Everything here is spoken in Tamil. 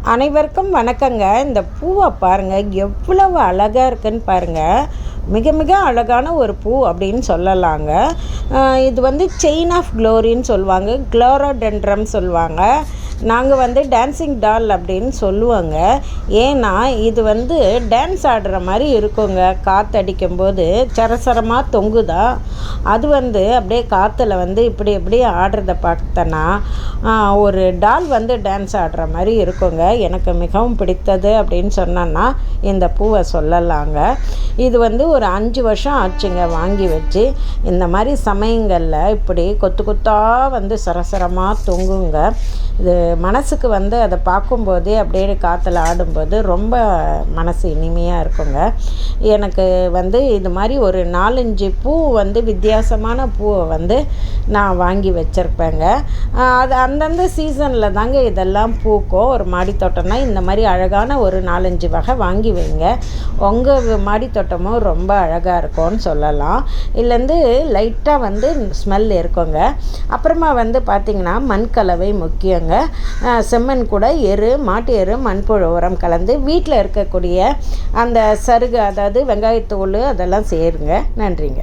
அனைவருக்கும் வணக்கங்க. இந்த பூவை பாருங்கள், எவ்வளவு அழகாக இருக்குன்னு பாருங்கள். மிக மிக அழகான ஒரு பூ அப்படின்னு சொல்லலாங்க. இது வந்து செயின் ஆஃப் க்ளோரின்னு சொல்லுவாங்க, க்ளோரோடென்ட்ரம் சொல்லுவாங்க. நாங்கள் டான்சிங் டால் அப்படின்னு சொல்லுவோங்க. ஏன்னா இது டான்ஸ் ஆடுற மாதிரி இருக்குங்க. காற்றடிக்கும்போது சரசரமாக தொங்குதா, அது அப்படியே காற்றுல இப்படி இப்படி ஆடுறத பார்த்தோன்னா ஒரு டால் டான்ஸ் ஆடுற மாதிரி இருக்குங்க. எனக்கு மிகவும் பிடித்தது அப்படின்னு சொன்னோன்னா இந்த பூவை சொல்லலாங்க. இது ஒரு 5 வருஷம் ஆச்சுங்க வாங்கி வச்சு. இந்த மாதிரி சமயங்களில் இப்படி கொத்து கொத்தாக சரசரமாக தொங்குங்க. இது மனசுக்கு அதை பார்க்கும்போதே அப்படியே காற்றுல ஆடும்போது ரொம்ப மனசு இனிமையாக இருக்குங்க. எனக்கு இது மாதிரி ஒரு 4-5 பூ வித்தியாசமான பூவை நான் வாங்கி வச்சுருப்பேங்க. அது அந்தந்த சீசனில் தாங்க இதெல்லாம் பூக்கும். ஒரு மாடித்தோட்டம்னா இந்த மாதிரி அழகான ஒரு 4-5 வகை வாங்கி வைங்க. உங்கள் மாடித்தோட்டமும் ரொம்ப அழகாக இருக்கும்னு சொல்லலாம். இதுலேருந்து லைட்டாக ஸ்மெல் இருக்குங்க. அப்புறமா பார்த்திங்கன்னா மண் கலவை முக்கியங்க. செம்மண் கூட மாட்டு எரு, மண்புழு உரம் கலந்து வீட்டில் இருக்கக்கூடிய அந்த சருகு, அதாவது வெங்காயத்தோல் அதெல்லாம் சேருங்க. நன்றிங்க.